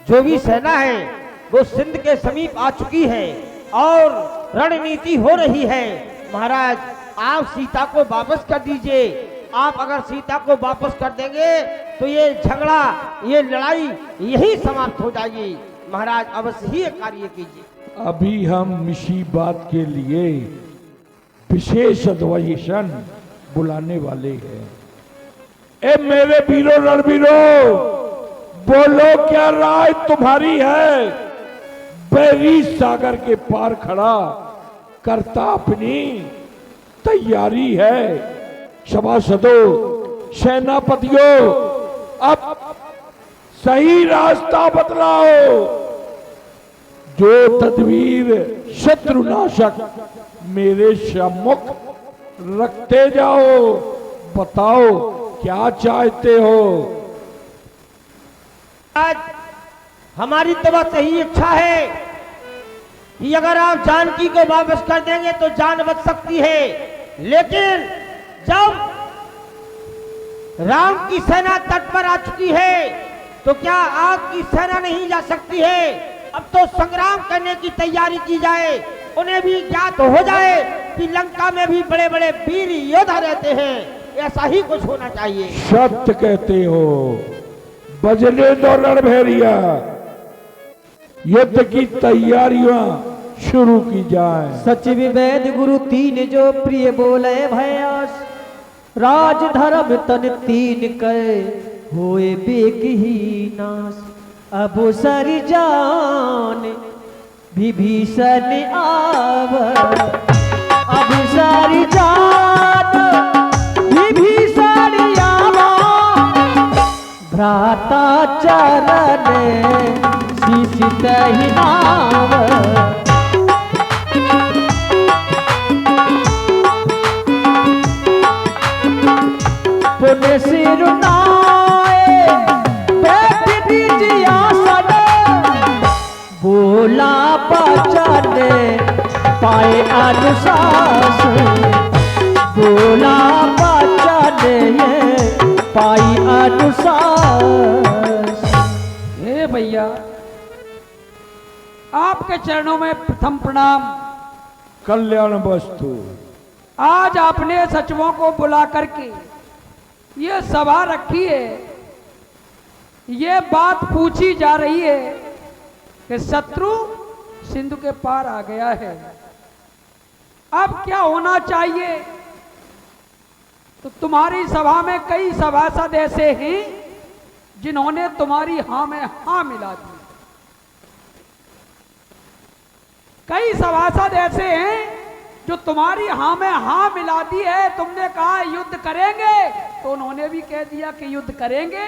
जो भी सेना है वो सिंध के समीप आ चुकी है और रणनीति हो रही है। महाराज आप सीता को वापस कर दीजिए। आप अगर सीता को वापस कर देंगे तो ये झगड़ा, ये लड़ाई यही समाप्त हो जाएगी। महाराज अवश्य ही कार्य कीजिए। अभी हम इसी बात के लिए विशेष अधिवेशन बुलाने वाले हैं। ए मेरे वीरों रणवीरों, बोलो क्या राय तुम्हारी है? बैरी सागर के पार खड़ा करता अपनी तैयारी है। सभासदों, सेनापतियों, अब सही रास्ता बतलाओ। जो तदबीर शत्रुनाशक मेरे सम्मुख रखते जाओ। बताओ क्या चाहते हो? आज हमारी तो बस यही इच्छा है कि अगर आप जानकी को वापस कर देंगे तो जान बच सकती है, लेकिन जब राम की सेना तट पर आ चुकी है तो क्या आपकी सेना नहीं जा सकती है? अब तो संग्राम करने की तैयारी की जाए। उन्हें भी ज्ञात हो जाए कि लंका में भी बड़े बड़े वीर योद्धा रहते हैं। ऐसा ही कुछ होना चाहिए। सत्य कहते हो। बजने दो रणभैरिया, युद्ध की तैयारियां शुरू की जाए। सच विवेद गुरु तीन जो प्रिय बोले भयास। राज धर्म तन तीन कर होए बेक ही नाश। अब सर जान विभीषण आव। अब सर जान विभीषण आव। भ्राता चरण शीश तहि आव। पुण्य सिरुनाए बैठ दीजिए आसन। बोला बचन पाए अनुशासन। बोला बचन पाई अनुशासन। हे भैया, आपके चरणों में प्रथम प्रणाम। कल्याण वस्तु। आज आपने सचिवों को बुला करके ये सभा रखी है। ये बात पूछी जा रही है कि शत्रु सिंधु के पार आ गया है। अब क्या होना चाहिए? तो तुम्हारी सभा में कई सभासद ऐसे हैं जिन्होंने तुम्हारी हां में हां मिला दी। कई सभासद ऐसे हैं जो तुम्हारी हां में हां मिला दी है। तुमने कहा युद्ध करेंगे तो उन्होंने भी कह दिया कि युद्ध करेंगे।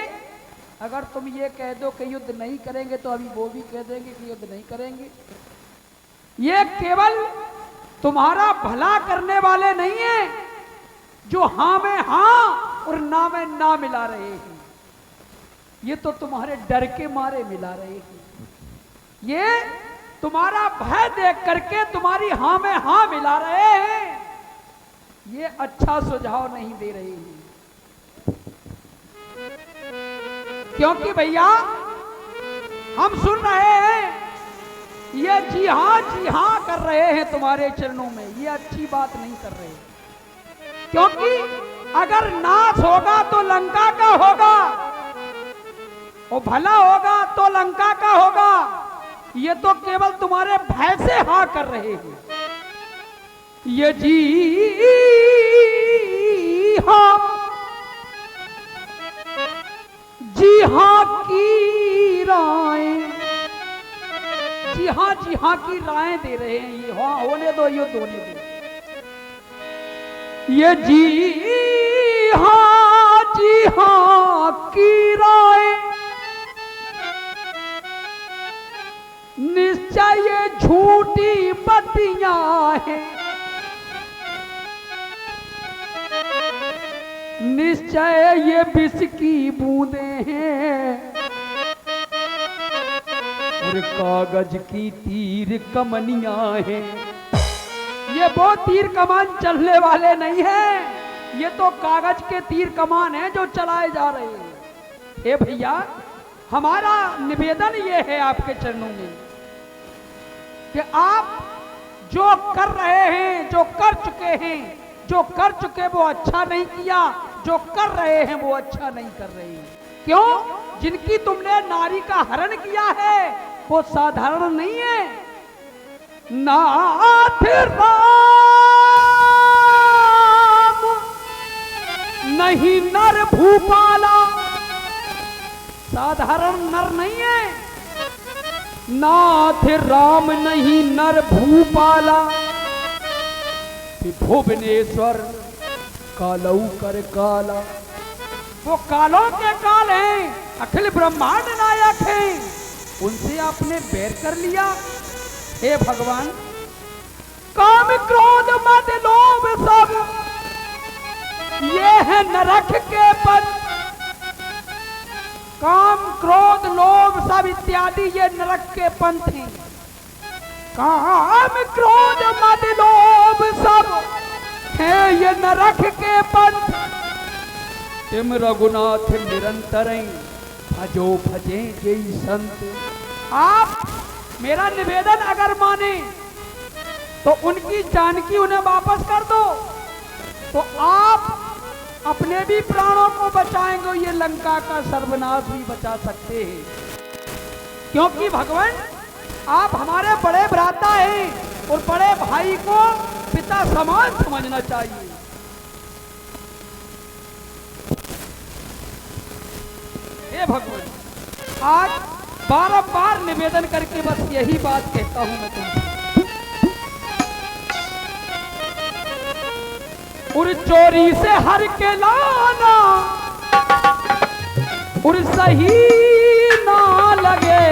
अगर तुम ये कह दो कि युद्ध नहीं करेंगे तो अभी वो भी कह देंगे कि युद्ध नहीं करेंगे। ये केवल तुम्हारा भला करने वाले नहीं है जो हां में हां और ना में ना मिला रहे हैं। ये तो तुम्हारे डर के मारे मिला रहे हैं। ये तुम्हारा भय देख करके तुम्हारी हां में हां मिला रहे हैं। ये अच्छा सुझाव नहीं दे रहे हैं। क्योंकि भैया हम सुन रहे हैं ये जी हाँ कर रहे हैं तुम्हारे चरणों में। ये अच्छी बात नहीं कर रहे, क्योंकि अगर नाश होगा तो लंका का होगा और भला होगा तो लंका का होगा। ये तो केवल तुम्हारे भय से हाँ कर रहे हैं। ये जी हाँ की राय, जी हाँ की राय दे रहे हैं। ये हाँ होने दो, युद्ध होने दो। ये जी हाँ की राय निश्चय झूठी बतियां है। निश्चय ये विष की बूंदे हैं और कागज की तीर कमनियां हैं। ये वो तीर कमान चलने वाले नहीं है, ये तो कागज के तीर कमान हैं जो चलाए जा रहे हैं। हे भैया, हमारा निवेदन ये है आपके चरणों में कि आप जो कर रहे हैं, जो कर चुके हैं, जो कर चुके वो अच्छा नहीं किया, जो कर रहे हैं वो अच्छा नहीं कर रहे हैं। क्यों? जिनकी तुमने नारी का हरण किया है वो साधारण नहीं है। नाथ राम नहीं नर भूपाला, साधारण नर नहीं है। नाथ राम नहीं नर भूपाला, भुवनेश्वर कालऊ कर काला। वो कालों के काल हैं, अखिल ब्रह्मांड नायक हैं, उनसे आपने बैर कर लिया। हे भगवान, काम क्रोध मद लोभ सब ये है नरक के पद। काम क्रोध लोभ सब इत्यादि ये नरक के पंथ हैं। काम क्रोध मद लोभ सब है ये नरक के पंथ। तिम रघुनाथ निरंतर भजो भजे जय संत। आप मेरा निवेदन अगर माने तो उनकी जानकी उन्हें वापस कर दो, तो आप अपने भी प्राणों को बचाएंगे, ये लंका का सर्वनाश भी बचा सकते हैं। क्योंकि भगवान आप हमारे बड़े भ्राता हैं और बड़े भाई को पिता समान समझना चाहिए। हे भगवान, आज बारंबार निवेदन करके बस यही बात कहता हूं मैं तुमसे। उर चोरी से हर के लाना उर सही ना लगे।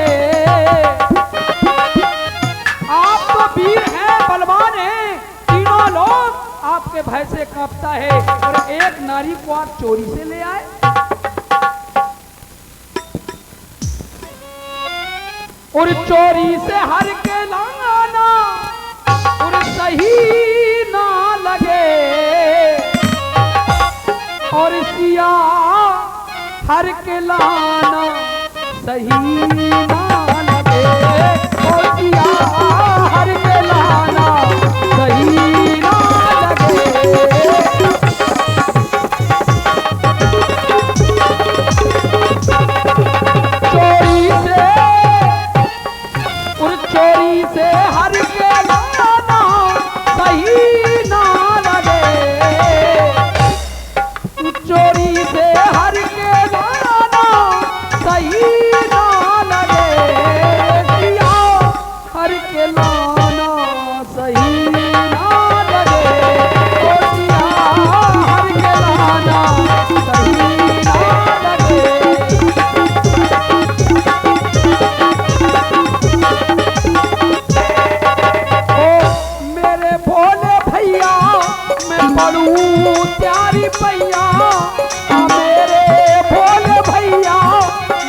आप तो वीर हैं, बलवान हैं, तीनों लोग आपके भय से कांपता है, और एक नारी को आप चोरी से ले आए। और चोरी से हर के लाना और सही ना लगे। और सिया हर के लाना सही ना लगे। और सिया हर के लाना सही ना लगे। चोरी से हर के लाना सही ना लगे। चोरी से हर के लाना सही ना लगे। सिया हर के लाना सही ना लगे। सिया हर के लाना सही ना लगे। पड़ू प्यारी भैया, मेरे भोले भैया,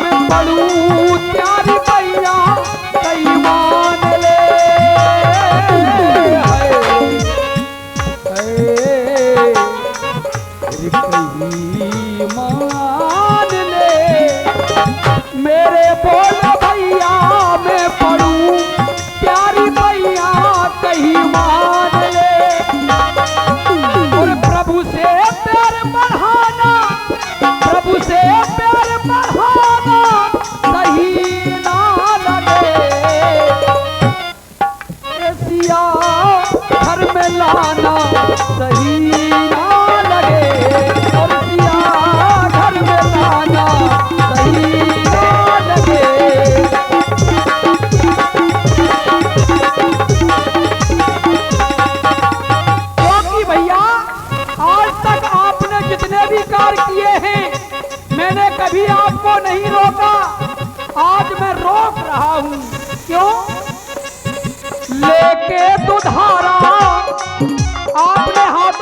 मैं पड़ू प्यारी भैया, कई मान ले। कई मान ले मेरे भोले भैया, मैं पड़ू प्यारी भैया, कहीं मान ले। प्रभु से प्यार बढ़ाना, प्रभु से प्यार बढ़ाना सही ना लगे। सिया घर में लाना सही ना लगे। और सिया घर में लाना सही ना लगे। जितने भी कार्य किए हैं मैंने कभी आपको नहीं रोका, आज मैं रोक रहा हूं। क्यों? लेके दुधारा आपने हाथ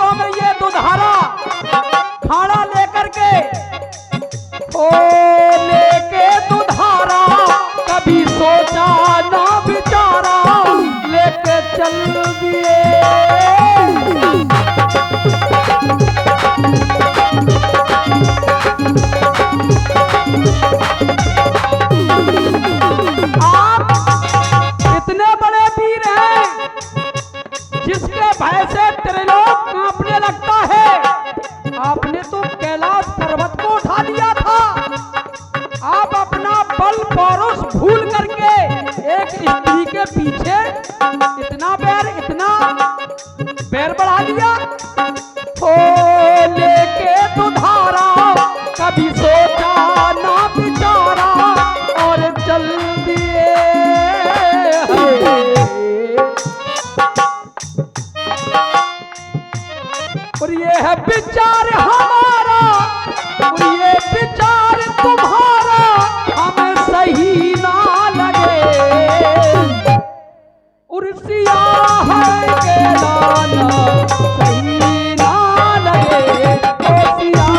पीछे इतना बैर बढ़ा दिया। हो लेके तो धारा कभी सोचा ना बिचारा और चल दिए। और ये है विचार हमारा और ये विचार तुम्हारा हमें सही ना लगे। उर्सिया है के लाना सही ना लगे। उर्सिया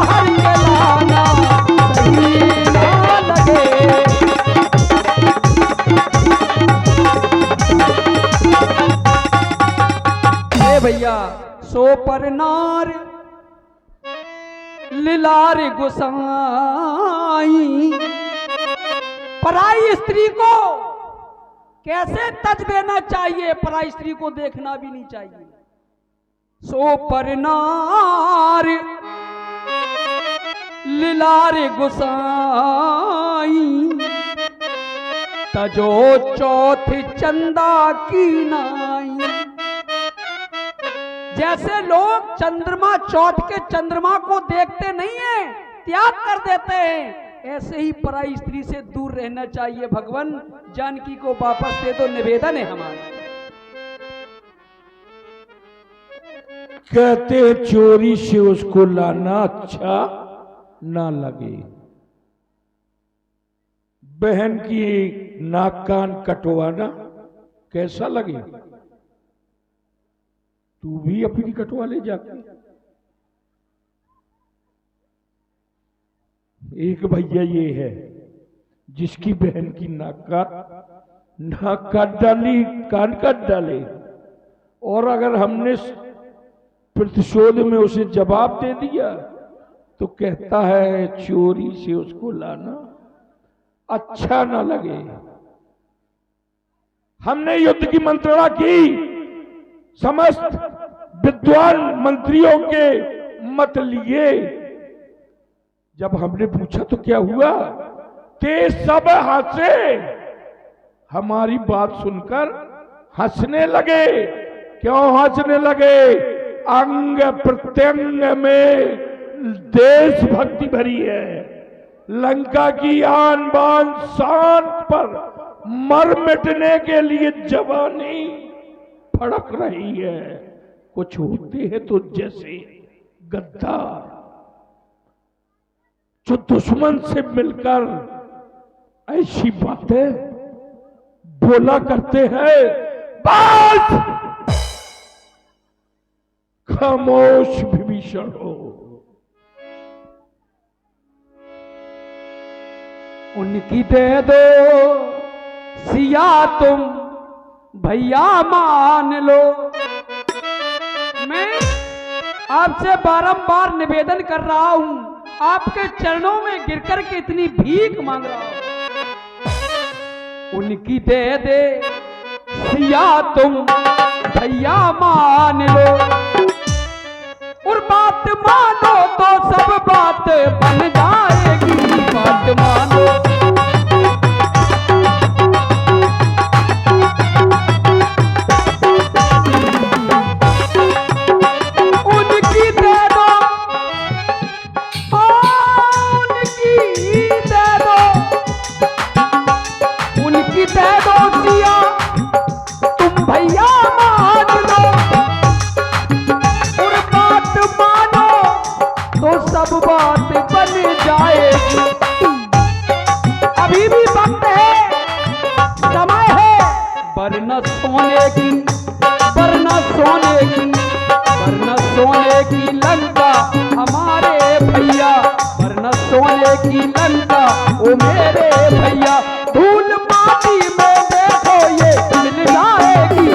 है के लाना सही ना लगे। ए भैया सो पर नार लिलार गुसाई। पराई स्त्री को कैसे तज देना चाहिए, पराई स्त्री को देखना भी नहीं चाहिए। सो पर नार लिलार गुसाई तजो चौथ चंदा की नाई। जैसे लोग चंद्रमा चौथ के चंद्रमा को देखते नहीं है, त्याग कर देते हैं, ऐसे ही पराई स्त्री से दूर रहना चाहिए। भगवान जानकी को वापस दे दो, निवेदन है हमारा। कहते हैं चोरी से उसको लाना अच्छा ना लगे। बहन की नाक कान कटवाना कैसा लगे? तू भी अपनी कटवा ले जाके। एक भैया ये है जिसकी बहन की नाक काट डाली, कान काट डाले, और अगर हमने प्रतिशोध में उसे जवाब दे दिया तो कहता है चोरी से उसको लाना अच्छा ना लगे। हमने युद्ध की मंत्रणा की, समस्त विद्वान मंत्रियों के मत लिए। जब हमने पूछा तो क्या हुआ? ते सब हंसे, हमारी बात सुनकर हंसने लगे। क्यों हंसने लगे? अंग प्रत्यंग में देशभक्ति भरी है। लंका की आन बान शान पर मर मिटने के लिए जवानी फड़क रही है। कुछ होते हैं तो जैसे गद्दार जो दुश्मन से मिलकर ऐसी बातें बोला करते हैं। बस खामोश विभीषण हो। उनकी दे दो सिया तुम भैया मान लो। मैं आपसे बारंबार निवेदन कर रहा हूं, आपके चरणों में गिरकर के इतनी भीख मांग रहा हूं। उनकी दे दे सिया तुम भैया मान लो। और बात मानो तो सब बात बन जाएगी। बात मानो वरना सोने की लंका हमारे भैया, वरना सोने की लंका ओ मेरे भैया। धूल माटी में देखो ये मिल जाएगी।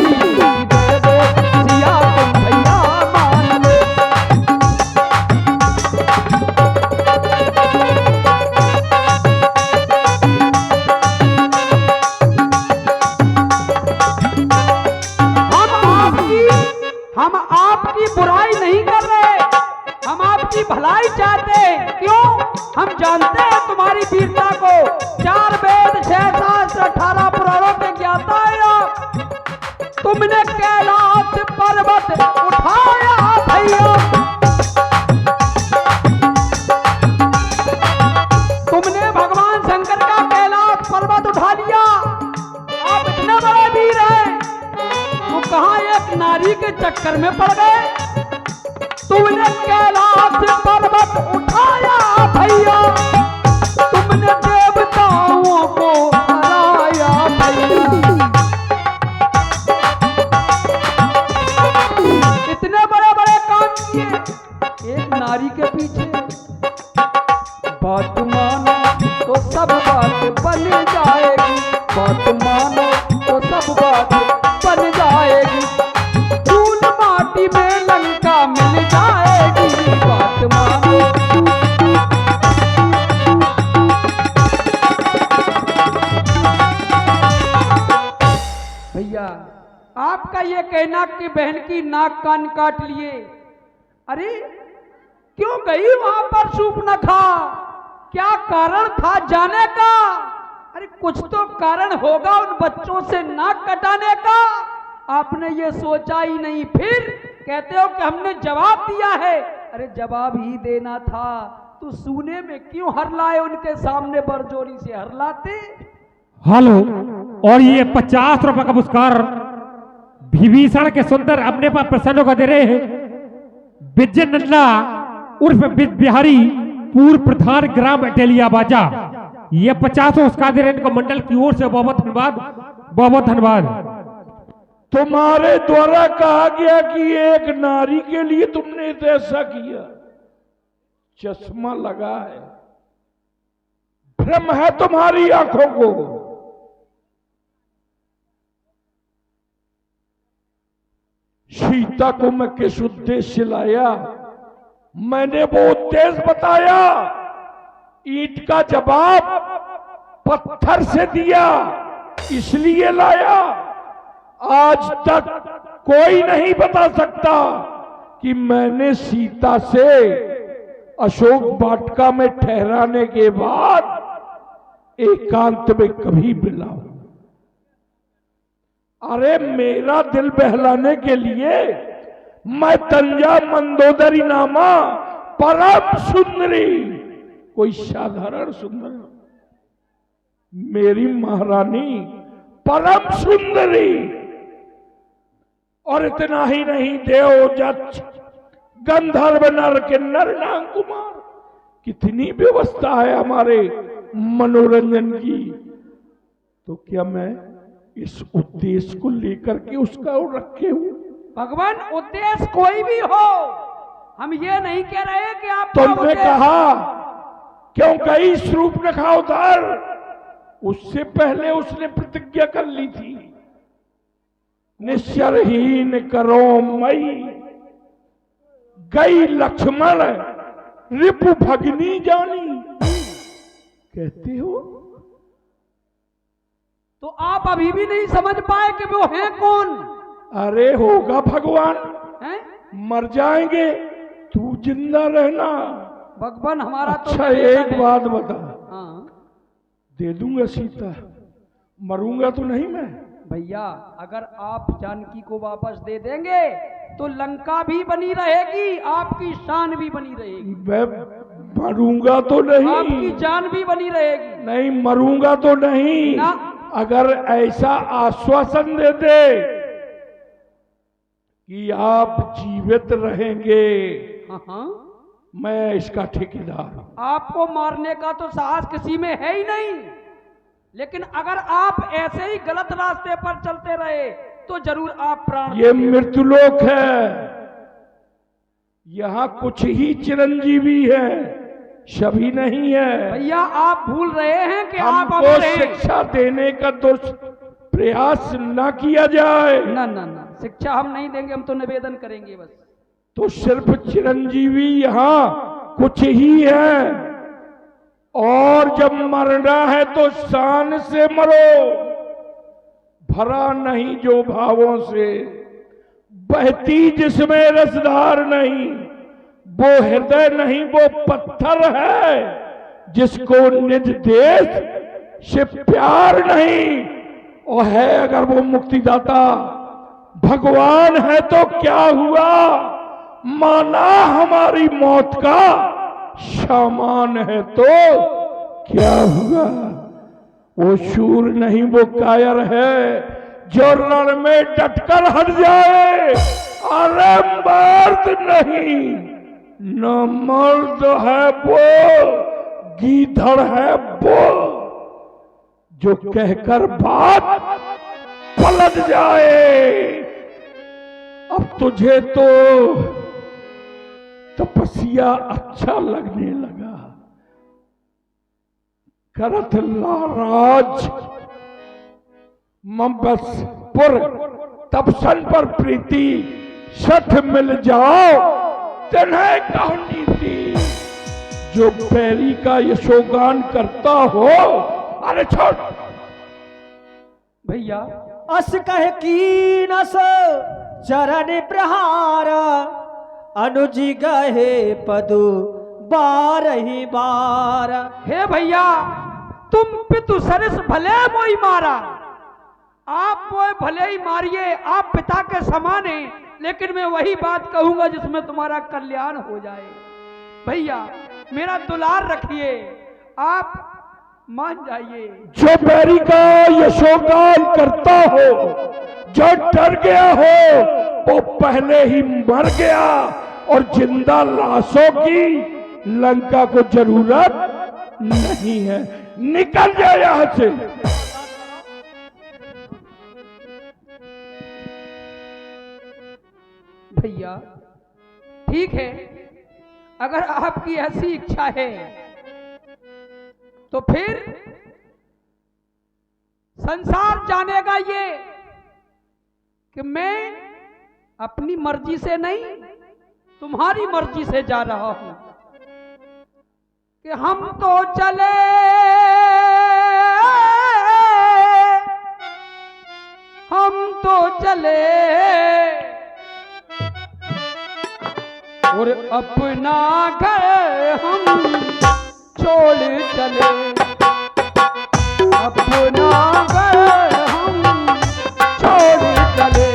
दे दो सिया तुम भैया मान लो। हम आपकी बुराई नहीं कर रहे, हम आपकी भलाई चाहते हैं। क्यों? हम जानते हैं तुम्हारी वीरता को। 4 के चक्कर में पड़ गए। तुमने कैलाश पर्वत उठाया भैया, तुमने देवताओं को हराया भैया। इतने बड़े बड़े काम किए एक नारी के पीछे। बात मानो तो सब बात बन जाएगी, बात मानो तो सब बात बन जाएगी। धूल माटी में लंका मिल जाएगी, बात मानो। भैया आपका ये कहना कि बहन की नाक कान काट लिए, अरे क्यों गई वहां पर शूर्पणखा? क्या कारण था जाने का? अरे कुछ तो कारण होगा उन बच्चों से नाक कटाने का। आपने ये सोचा ही नहीं, फिर कहते हो कि हमने जवाब दिया है। अरे जवाब ही देना था तो सूने में क्यों हरलाए? उनके सामने बरजोरी से हरलाते। हेलो, और ये 50 रुपए का पुरस्कार विभीषण के सुंदर अपने पास प्रसन्न को दे रहे हैं विजय नंदा उर्फ विज बिहारी, पूर्व प्रधान ग्राम अटेलिया बाजा। ये 50 पुरस्कार दे रहे हैं इनको मंडल की ओर से। बहुत धन्यवाद, बहुत धन्यवाद। तुम्हारे द्वारा कहा गया कि एक नारी के लिए तुमने ऐसा किया। चश्मा लगा है, भ्रम है तुम्हारी आंखों को। सीता को मैं किस उद्देश्य से लाया? मैंने वो उद्देश्य बताया। ईंट का जवाब पत्थर से दिया, इसलिए लाया। आज तक कोई नहीं बता सकता कि मैंने सीता से अशोक वाटिका में ठहराने के बाद एकांत में कभी मिला हूं। अरे मेरा दिल बहलाने के लिए मैं तंजा मंदोदरी नामा परम सुंदरी, कोई साधारण सुंदर, मेरी महारानी परम सुंदरी। और इतना ही नहीं, देव जच गंधर्व नर के नर नाग कुमार, कितनी व्यवस्था है हमारे मनोरंजन की। तो क्या मैं इस उद्देश्य को लेकर के उसका रखे हूं? भगवान उद्देश्य कोई भी हो, हम ये नहीं कह रहे कि आप तुमने कहा क्यों गई शूर्पणखा उधर? उससे पहले उसने प्रतिज्ञा कर ली थी, निश्चरहीन करो मई गई लक्ष्मण रिपु भगनी जानी। कहते हो तो आप अभी भी नहीं समझ पाए कि वो हैं कौन? अरे होगा भगवान, हैं? मर जाएंगे, तू जिंदा रहना। भगवान हमारा तो अच्छा निवेदन एक है। बात बता, हाँ दे दूंगा सीता, मरूंगा तो नहीं मैं? भैया, अगर आप जानकी को वापस दे देंगे तो लंका भी बनी रहेगी, आपकी शान भी बनी रहेगी। मैं मरूंगा तो नहीं? आपकी जान भी बनी रहेगी। नहीं मरूंगा तो नहीं ना। अगर ऐसा आश्वासन दे दे कि आप जीवित रहेंगे, हाँ हाँ, मैं इसका ठेकेदार हूं। आपको मारने का तो साहस किसी में है ही नहीं, लेकिन अगर आप ऐसे ही गलत रास्ते पर चलते रहे तो जरूर आप प्राण। ये मृत्युलोक है, यहां कुछ ही चिरंजीवी है, सभी नहीं है। भैया आप भूल रहे हैं कि आप हमको अमर हैं। शिक्षा देने का प्रयास न किया जाए। ना ना ना, शिक्षा हम नहीं देंगे, हम तो निवेदन करेंगे बस। तो सिर्फ चिरंजीवी यहां कुछ ही है, और जब मरना है तो शान से मरो, भरा नहीं जो भावों से, बहती जिसमें रसधार नहीं, वो हृदय नहीं वो पत्थर है, जिसको निज देश से प्यार नहीं। और है अगर वो मुक्तिदाता भगवान है तो क्या हुआ, माना हमारी मौत का सामान है तो क्या हुआ। वो शूर नहीं वो कायर है, जो रण में डटकर हट जाए। अरे मर्द नहीं, न मर्द है वो, गीधड़ है वो जो कहकर बात पलट जाए। अब तुझे तो तपस्या अच्छा लगने लगा। करत लाराज मबसपुर तपसन पर प्रीति, सठ मिल जाओ तिन्हें कहो नीति। जो पैरी का यशोगान करता हो, अरे छोड़ भैया। अस कह कीनस चरण प्रहार, अनुज गहे पदु बारही बार। हे भैया, तुम पितु सरस भले मोई मारा, आप मोए भले ही मारिए, आप पिता के समान हैं, लेकिन मैं वही बात कहूंगा जिसमें तुम्हारा कल्याण हो जाए। भैया मेरा दुलार रखिए, आप मान जाइए। जो बैरी का यशोगान करता हो, जो डर गया हो, वो पहले ही मर गया, और जिंदा लाशों की लंका को जरूरत नहीं है। निकल जाए यहां से। भैया ठीक है, अगर आपकी ऐसी इच्छा है तो फिर संसार जानेगा ये कि मैं अपनी मर्जी से नहीं, तुम्हारी मर्जी से जा रहा हूं। कि हम तो चले और अपना घर हम छोड़ चले, अपना घर हम छोड़ चले।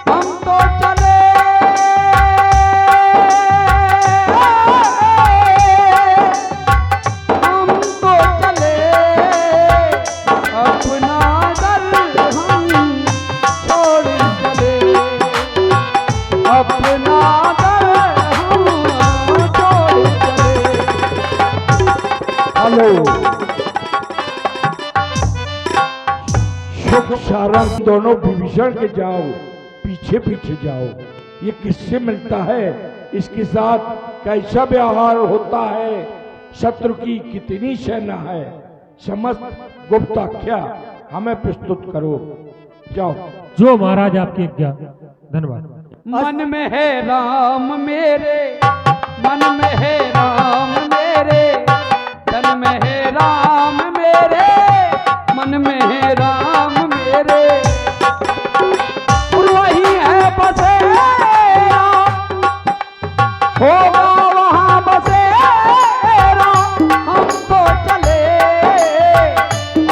हम तो चले अपना घर हम छोड़ चले, अपना घर हम छोड़ चले। हेलो, सुख सारंग दोनों विभीषण के जाओ, पीछे पीछे जाओ। ये किससे मिलता है, इसके साथ कैसा व्यवहार होता है, शत्रु की कितनी सेना है, समस्त गुप्ताख्या हमें प्रस्तुत करो। जाओ। जो महाराज आपकी आज्ञा। धन्यवाद। मन में है राम मेरे, मन में है राम मेरे, तन में है राम मेरे, मन में है राम मेरे। और वही है बसेरा, होगा वहाँ बसेरा। हम तो चले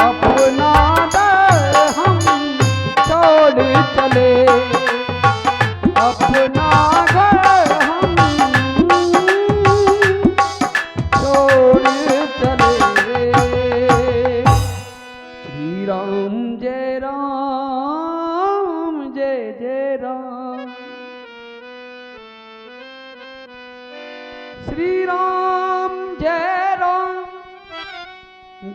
अपना दर हम छोड़ चले, अपना घर हम छोड़ चले। श्री राम जय राम, जय जय राम। श्री राम जय राम,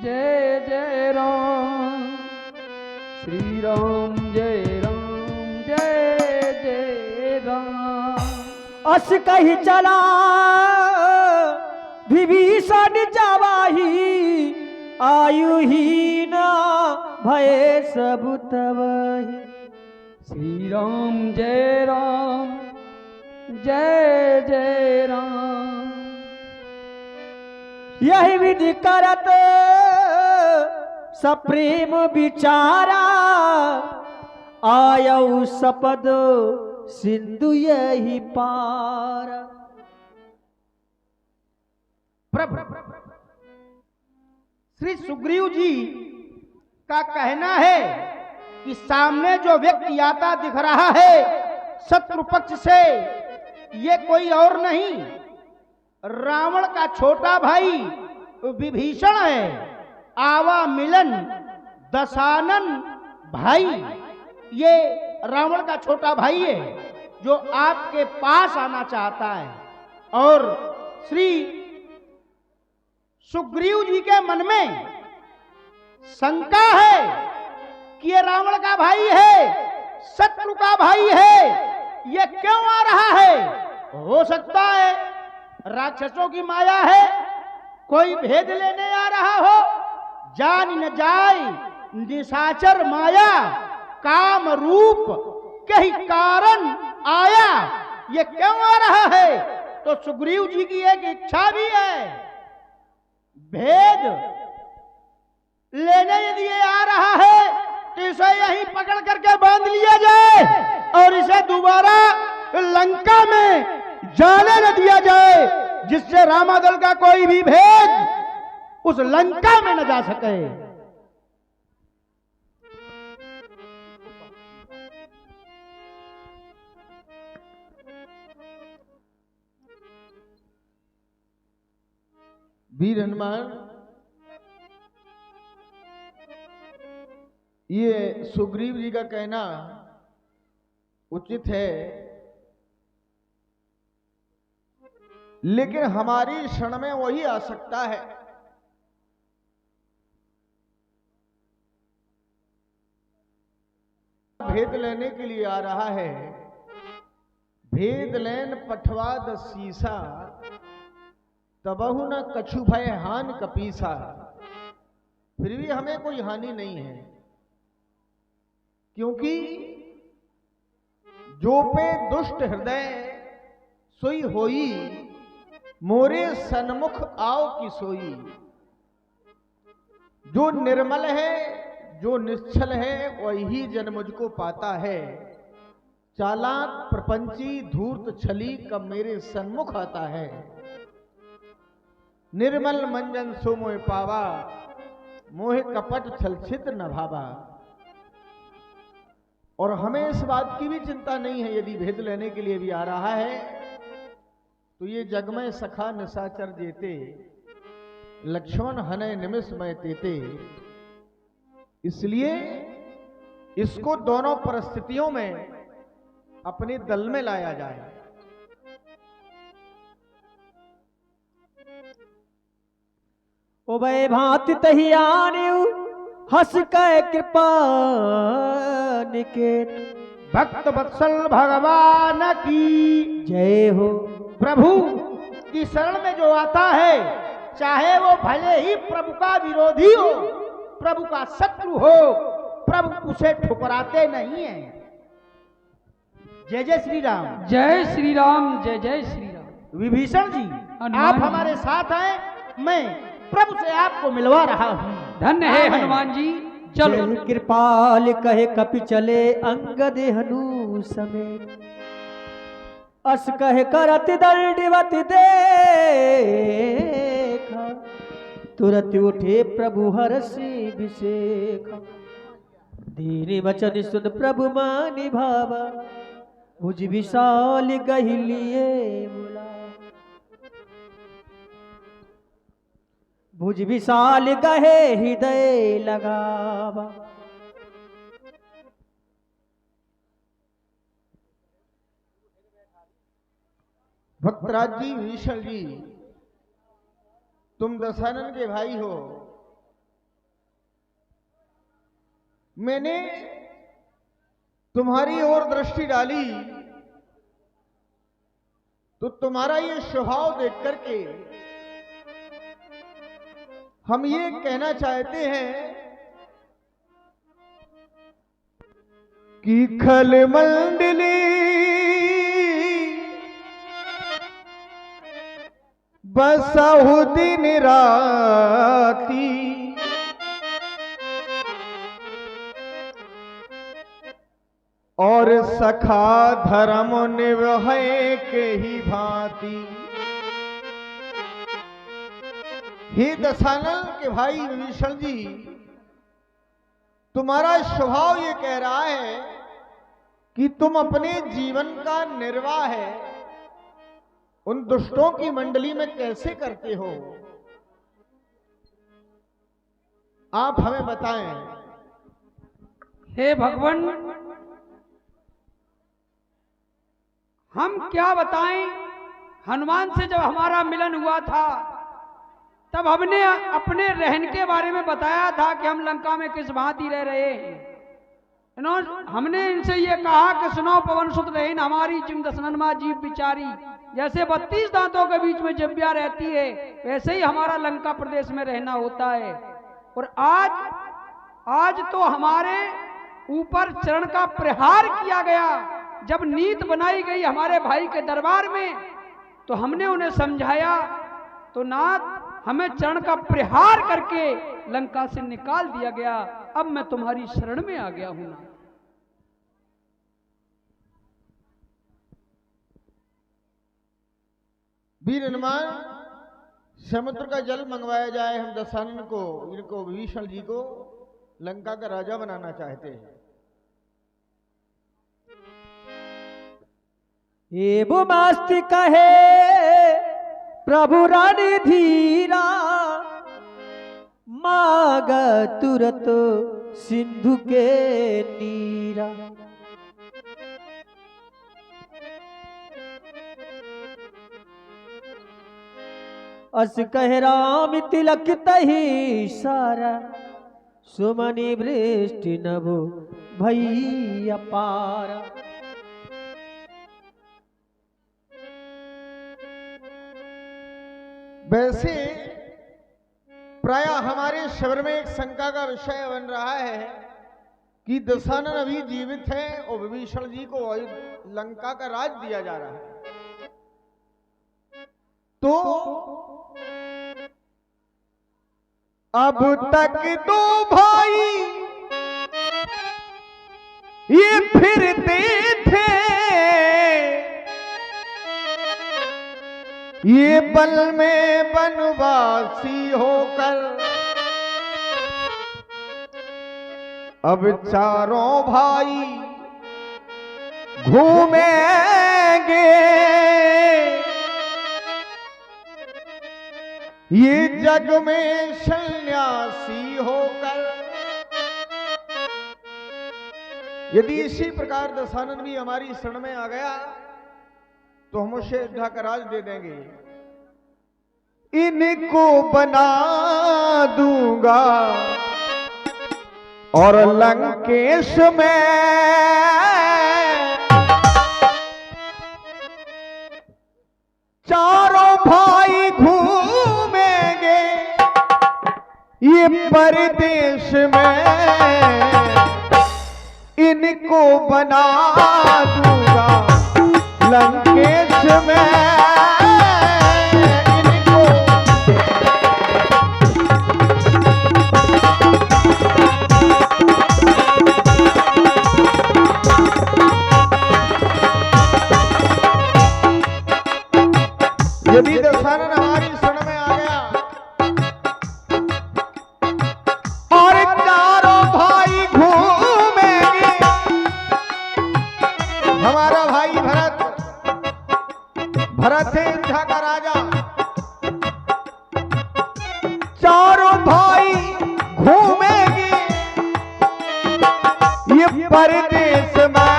जय जय राम। श्री राम जय राम, जय जय राम। अस कही चला विभीषण जावाही, आयु ही न भय सब तबहि। श्री राम जय राम, जय जय राम। यही विधि करत सप्रेम विचारा, आयऊ सपद सिंधु यही पार। प्रभु श्री सुग्रीव जी का कहना है कि सामने जो व्यक्ति आता दिख रहा है शत्रु पक्ष से, ये कोई और नहीं रावण का छोटा भाई विभीषण है। आवा मिलन दशानन भाई, ये रावण का छोटा भाई है जो आपके पास आना चाहता है, और श्री सुग्रीव जी के मन में शंका है कि ये रावण का भाई है, शत्रु का भाई है, ये क्यों आ रहा है? हो सकता है राक्षसों की माया है, कोई भेद लेने आ रहा हो। जान न जाए निशाचर माया, काम रूप के ही कारण आया, ये क्यों आ रहा है? तो सुग्रीव जी की एक इच्छा भी है, भेद लेने यदि ये आ रहा है तो इसे यहीं पकड़ करके बांध लिया जाए और इसे दोबारा लंका में जाने न दिया जाए, जिससे रामादल का कोई भी भेद उस लंका में न जा सके। वीर हनुमान, ये सुग्रीव जी का कहना उचित है, लेकिन हमारी क्षण में वही आ सकता है। भेद लेने के लिए आ रहा है, भेद लेन पठवाद सीसा, तबहु न कछु भय हान कपीसा। फिर भी हमें कोई हानि नहीं है, क्योंकि जो पे दुष्ट हृदय सोई होई, मोरे सन्मुख आओ की सोई। जो निर्मल है, जो निश्चल है, वही जन मुझको पाता है। चालाक प्रपंची धूर्त छली कब मेरे सन्मुख आता है। निर्मल मंजन सो मोह पावा, मोह कपट छल छिद्र न भावा। और हमें इस बात की भी चिंता नहीं है, यदि भेद लेने के लिए भी आ रहा है तो ये जगमय सखा निशाचर जेते, लक्ष्मण हनय निमिष मय तेते। इसलिए इसको दोनों परिस्थितियों में अपने दल में लाया जाए। उभय भांति तही आने हस कै कृपा निकेत। भक्त वत्सल भगवान की जय हो। प्रभु की शरण में जो आता है, चाहे वो भले ही प्रभु का विरोधी हो, प्रभु का शत्रु हो, प्रभु उसे ठुकराते नहीं हैं। जय जय श्री राम। जय श्री राम, जय जय श्री राम। विभीषण जी, आप हमारे साथ हैं, मैं प्रभु से आपको मिलवा रहा हूँ। धन्य है हनुमान जी, चलो। जय कृपाल कहे कपि चले अंगद हनु समेत। अस कहे करत दंडवत देखा, तुरत उठे प्रभु हरषि विशेखा। दीन वचन सुन प्रभु मानि भावा, भुज विशाल गहि लिए बुला। भुज विशाल गहे हृदय लगावा। भक्तराज जी, विभीषण जी, तुम दशरथ के भाई हो। मैंने तुम्हारी ओर दृष्टि डाली तो तुम्हारा ये स्वभाव देख करके हम ये कहना चाहते हैं कि खल मंडली बसहु दिन राती। और सखा धर्म निवहै के ही भांति। हे दशानन के भाई विभीषण जी, तुम्हारा स्वभाव ये कह रहा है कि तुम अपने जीवन का निर्वाह है उन दुष्टों की मंडली में कैसे करते हो, आप हमें बताएं। हे भगवान, हम क्या बताएं, हनुमान से जब हमारा मिलन हुआ था तब हमने अपने रहन के बारे में बताया था कि हम लंका में किस भांति रह रहे हैं। हमने इनसे ये कहा कि सुनो पवन सुत रहन हमारी जिम दसननमा जीव बिचारी, जैसे 32 दांतों के बीच में जिब्या रहती है वैसे ही हमारा लंका प्रदेश में रहना होता है। और आज तो हमारे ऊपर चरण का प्रहार किया गया। जब नीत बनाई गई हमारे भाई के दरबार में तो हमने उन्हें समझाया, तो नाथ हमें चरण का प्रहार करके लंका से निकाल दिया गया। अब मैं तुम्हारी शरण में आ गया हूं। वीर हनुमान, समुद्र का जल मंगवाया जाए, हम दशानन को, इनको विभीषण जी को लंका का राजा बनाना चाहते हैं। ये वो मस्त कहे प्रभु रानी धीरा, माग तुरत सिंधु के नीरा। अस कह राम तिलक तही सारा, सुमनि वृष्टि नभो भई अपारा। वैसे प्राय हमारे शिविर में एक शंका का विषय बन रहा है कि दशानन अभी जीवित हैं और विभीषण जी को लंका का राज दिया जा रहा है, तो अब तक दो भाई ये फिरते थे, ये पल में वनवासी होकर, अब चारों भाई घूमेंगे, ये जग में सन्यासी होकर। यदि इसी प्रकार दशानन भी हमारी शरण में आ गया तो हम उसे अयोध्या का राज दे देंगे। इनको बना दूंगा और लंकेश में चारों भाई घूमेंगे, ये परदेश में इनको बना दूंगा लंकेश में इनको। यदि दशानन हमारी शरण में आ गया और चारों भाई घूमेंगे, हमारा भाई भरत है अयोध्या का राजा, चारों भाई घूमेंगे ये परदेश में,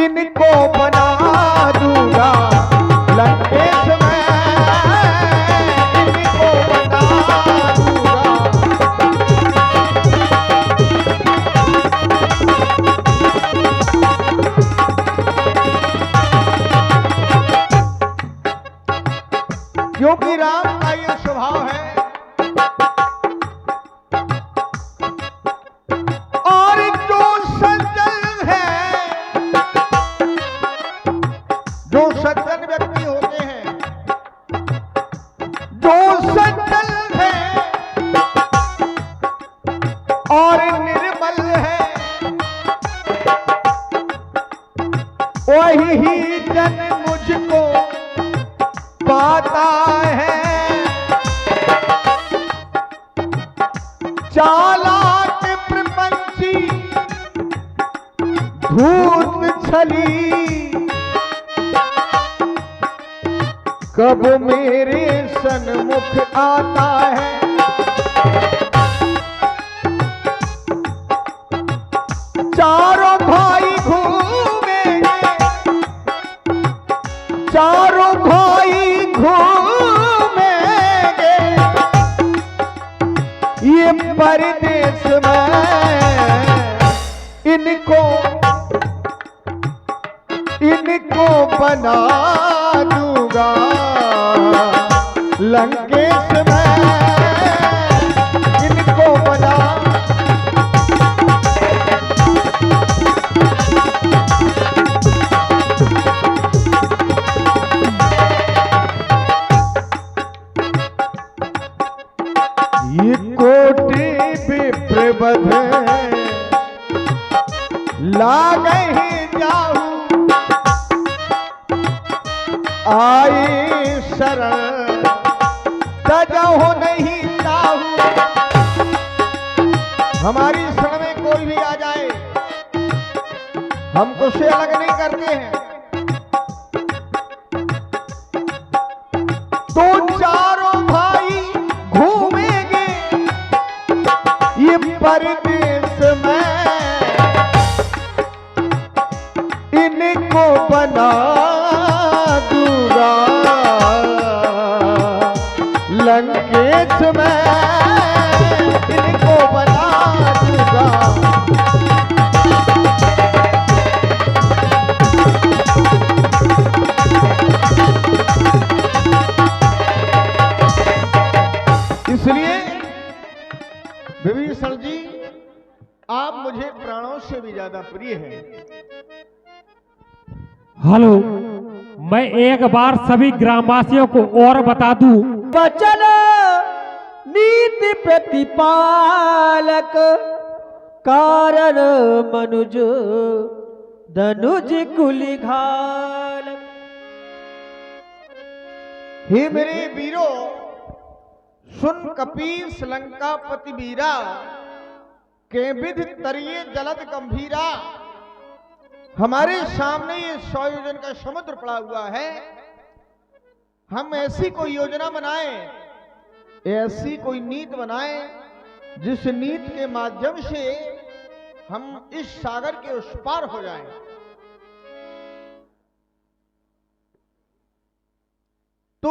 इनको बना दूंगा लंकेश में, इनको बना दूंगा। क्योंकि राम का ये स्वभाव है और जो सज्जन है, जो सज्जन व्यक्ति होते हैं, जो सज्जन है और निर्मल है, वही जन मुझको पाता है। चालाक प्रपंची धूर्त छली, कब मेरे सन्मुख आता है। चारों भाई घूमेंगे ये परदेश में इनको बना दूंगा लंकेश में इनको बना ये कोटि विप्रबध लागे जाऊं आई शरण तजहो नहीं ताहू। हमारी शरण में कोई भी आ जाए हमको से अलग नहीं करते हैं। तो चारों भाई घूमेंगे ये परदेश में इनको बना दूंगा लंकेश में इनको बना दूंगा। इसलिए विभीषण जी आप मुझे प्राणों से भी ज्यादा प्रिय हैं। हेलो, मैं एक बार सभी ग्रामवासियों को और बता दूं, वचन नीति प्रतिपालक कारण मनुज धनुज कुलिघाल। हे मेरे वीरों, सुन कपीस लंकापति वीरा के विध तरिये जलद गंभीरा। हमारे सामने ये 100 योजन का समुद्र पड़ा हुआ है। हम ऐसी कोई योजना बनाएं, ऐसी कोई नीति बनाएं जिस नीति के माध्यम से हम इस सागर के उस पार हो जाएं।